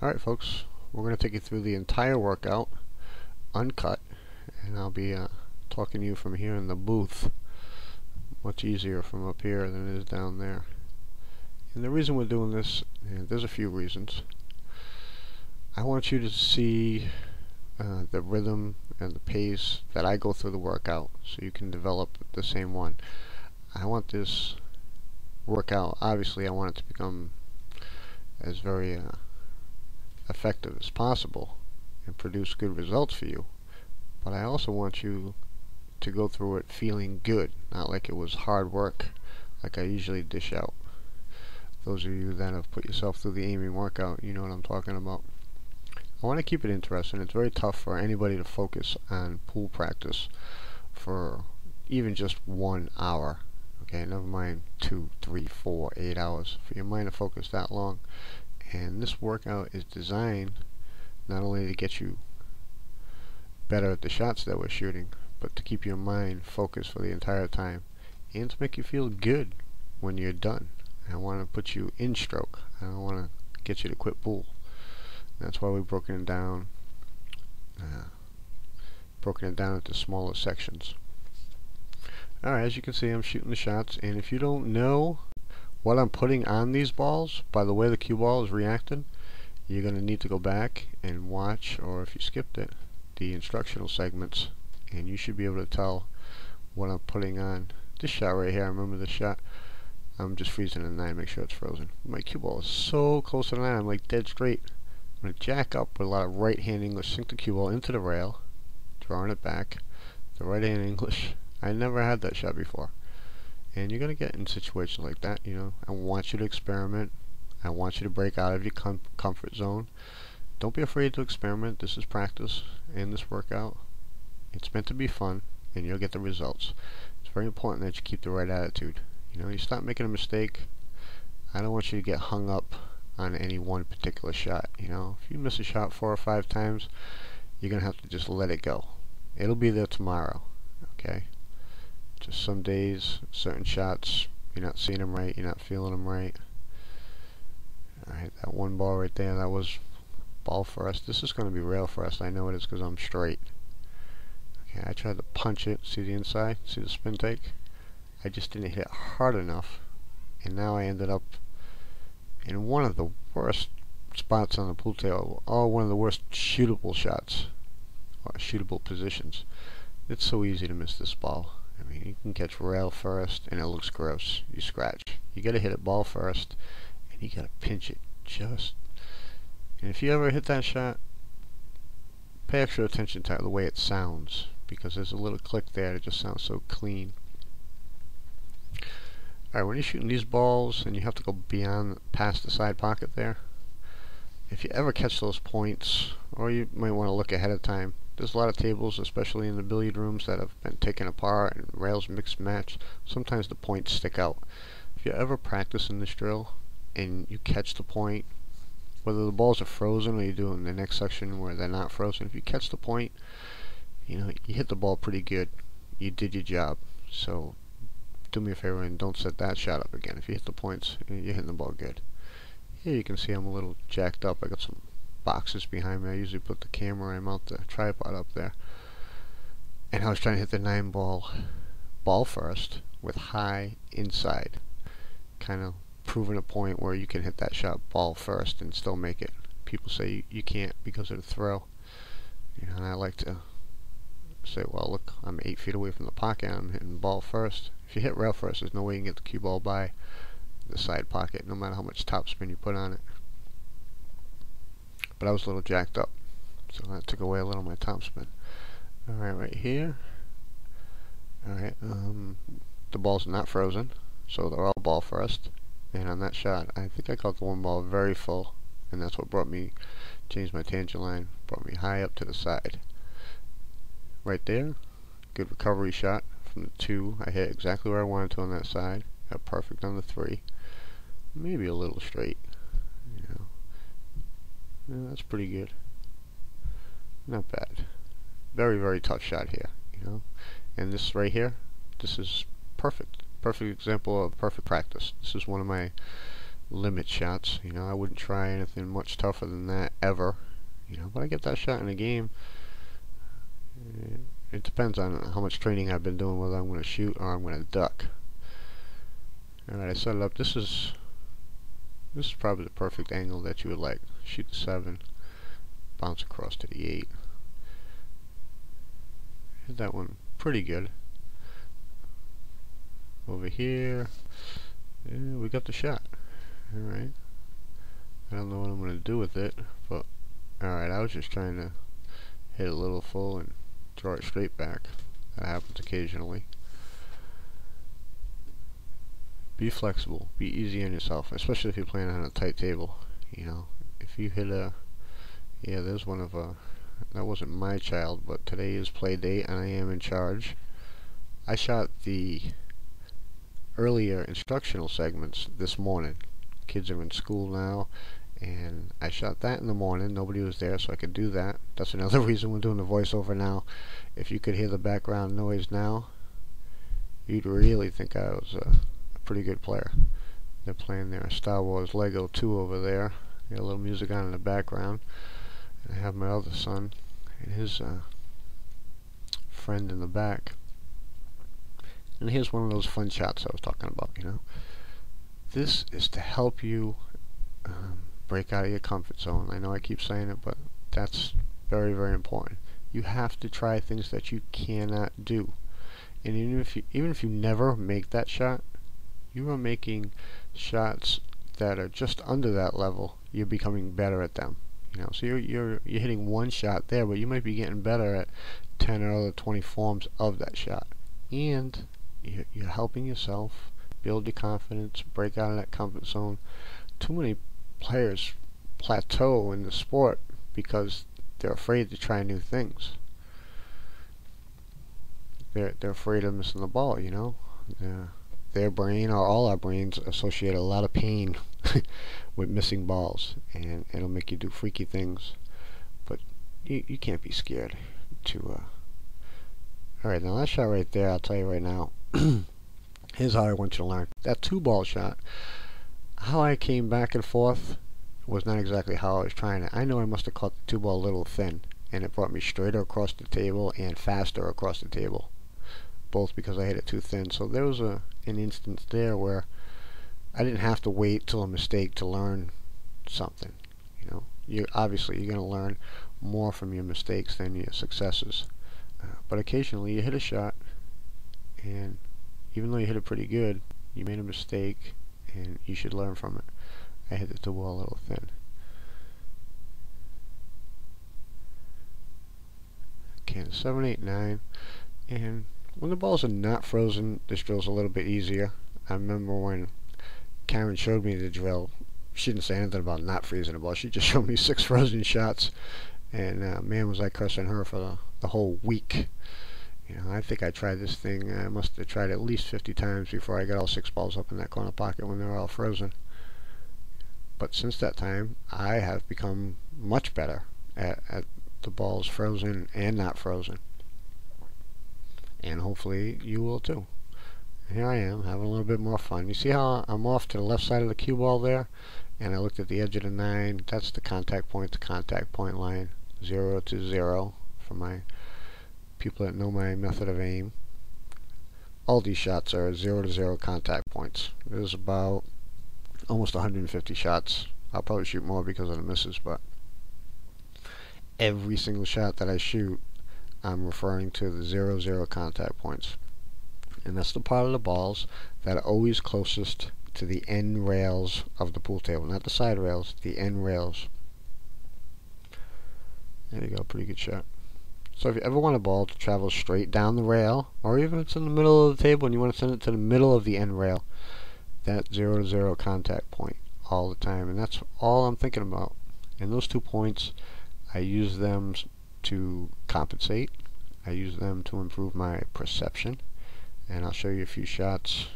Alright folks, we're going to take you through the entire workout, uncut, and I'll be talking to you from here in the booth. Much easier from up here than it is down there. And the reason we're doing this, and there's a few reasons. I want you to see the rhythm and the pace that I go through the workout so you can develop the same one. I want this workout, obviously I want it to become as very effective as possible and produce good results for you, but I also want you to go through it feeling good, not like it was hard work like I usually dish out. Those of you that have put yourself through the aiming workout, you know what I'm talking about. I want to keep it interesting. It's very tough for anybody to focus on pool practice for even just 1 hour. Okay, never mind 2, 3, 4, 8 hours. For your mind to focus that long. And this workout is designed not only to get you better at the shots that we're shooting, but to keep your mind focused for the entire time and to make you feel good when you're done. I want to put you in stroke. I don't want to get you to quit pool. That's why we've broken it down into smaller sections. Alright, as you can see, I'm shooting the shots, and if you don't know what I'm putting on these balls by the way the cue ball is reacting, you're going to need to go back and watch, or if you skipped it, the instructional segments, and you should be able to tell what I'm putting on. This shot right here, I remember this shot. I'm just freezing a 9, make sure it's frozen. My cue ball is so close to the 9, I'm like dead straight. I'm going to jack up with a lot of right hand English, sink the cue ball into the rail, drawing it back. The right hand English, I never had that shot before. And you're going to get in situations like that, you know. I want you to experiment. I want you to break out of your comfort zone. Don't be afraid to experiment. This is practice and this workout. It's meant to be fun, and you'll get the results. It's very important that you keep the right attitude. You know, you stop making a mistake. I don't want you to get hung up on any one particular shot. You know, if you miss a shot 4 or 5 times, you're going to have to just let it go. It'll be there tomorrow, okay? Just some days, certain shots, you're not seeing them right, you're not feeling them right. Alright, that one ball right there, that was ball first. This is going to be rail first. I know it is because I'm straight. Okay, I tried to punch it. See the inside? See the spin take? I just didn't hit it hard enough, and now I ended up in one of the worst spots on the pool table, or one of the worst shootable shots, or shootable positions. It's so easy to miss this ball. I mean, you can catch rail first and it looks gross. You scratch. You gotta hit it ball first and you gotta pinch it just. And if you ever hit that shot, pay extra attention to the way it sounds, because there's a little click there that just sounds so clean. Alright, when you're shooting these balls and you have to go beyond, past the side pocket there, if you ever catch those points, or you might want to look ahead of time, there's a lot of tables, especially in the billiard rooms, that have been taken apart and rails mixed match. Sometimes the points stick out. If you're ever practicing this drill and you catch the point, whether the balls are frozen or you do in the next section where they're not frozen, if you catch the point, you know, you hit the ball pretty good. You did your job. So do me a favor and don't set that shot up again. If you hit the points, you're hitting the ball good. Here you can see I'm a little jacked up. I got some boxes behind me. I usually put the camera and mount the tripod up there. And I was trying to hit the 9 ball first with high inside. Kind of proving a point where you can hit that shot ball first and still make it. People say you can't because of the throw. You know, and I like to say, well, look, I'm 8 feet away from the pocket. I'm hitting ball first. If you hit rail first, there's no way you can get the cue ball by the side pocket, no matter how much topspin you put on it. But I was a little jacked up, so that took away a little of my topspin. Alright, right here. Alright, the ball's not frozen, so they're all ball first. And on that shot, I think I caught the one ball very full, and that's what changed my tangent line, brought me high up to the side. Right there, good recovery shot from the 2. I hit exactly where I wanted to on that side. Got perfect on the 3. Maybe a little straight, you know. Yeah, that's pretty good. Not bad. Very, very tough shot here, you know. And this right here, this is perfect. Perfect example of perfect practice. This is one of limit shots. You know, I wouldn't try anything much tougher than that ever. You know, but I get that shot in a game. It depends on how much training I've been doing, whether I'm going to shoot or I'm going to duck. Alright, I set it up. This is probably the perfect angle that you would like. Shoot the 7, bounce across to the 8. Hit that one pretty good. Over here, yeah, we got the shot. Alright. I don't know what I'm going to do with it, but alright, I was just trying to hit it a little full and draw it straight back. That happens occasionally. Be flexible. Be easy on yourself, especially if you're playing on a tight table. You know, if you hit a... Yeah, there's one of a... That wasn't my child, but today is play date and I am in charge. I shot the earlier instructional segments this morning. Kids are in school now, and I shot that in the morning. Nobody was there, so I could do that. That's another reason we're doing the voiceover now. If you could hear the background noise now, you'd really think I was a pretty good player. They're playing their Star Wars Lego 2 over there. Got a little music on in the background. And I have my other son and his friend in the back. And here's one of those fun shots I was talking about, you know. This is to help you break out of your comfort zone. I know I keep saying it, but that's very, very important. You have to try things that you cannot do. And even if you never make that shot, you are making shots that are just under that level. You're becoming better at them. You know, so you're hitting one shot there, but you might be getting better at 10 or other 20 forms of that shot. And you're helping yourself build your confidence, break out of that comfort zone. Too many players plateau in the sport because they're afraid to try new things. They're afraid of missing the ball, you know. Their brain, or all our brains, associate a lot of pain with missing balls, and it'll make you do freaky things. But you can't be scared to alright, now that shot right there, I'll tell you right now, here's how I want you to learn. That 2-ball shot, how I came back and forth was not exactly how I was trying it. I know I must have caught the 2-ball a little thin, and it brought me straighter across the table and faster across the table, both because I hit it too thin. So there was an instance there where I didn't have to wait till a mistake to learn something. You know, obviously you're going to learn more from your mistakes than your successes. But occasionally you hit a shot, and even though you hit it pretty good, you made a mistake, and you should learn from it. I hit the 2-ball a little thin. Okay, 7, 8, 9, and when the balls are not frozen, this drill's a little bit easier. I remember when Karen showed me the drill, she didn't say anything about not freezing the ball. She just showed me 6 frozen shots, and man, was I cursing her for the whole week. You know, I think I tried this thing, I must have tried at least 50 times before I got all 6 balls up in that corner pocket when they were all frozen. But since that time, I have become much better at the balls frozen and not frozen. And hopefully you will too. Here I am, having a little bit more fun. You see how I'm off to the left side of the cue ball there? And I looked at the edge of the 9. That's the contact point line. 0 to 0 for my people that know my method of aim. All these shots are 0 to 0 contact points. There's about almost 150 shots. I'll probably shoot more because of the misses, but every single shot that I shoot, I'm referring to the 0, 0 contact points. And that's the part of the balls that are always closest to the end rails of the pool table. Not the side rails, the end rails. There you go, pretty good shot. So if you ever want a ball to travel straight down the rail, or even if it's in the middle of the table and you want to send it to the middle of the end rail, that 0 to 0 contact point all the time. And that's all I'm thinking about. And those 2 points, I use them to compensate. I use them to improve my perception. And I'll show you a few shots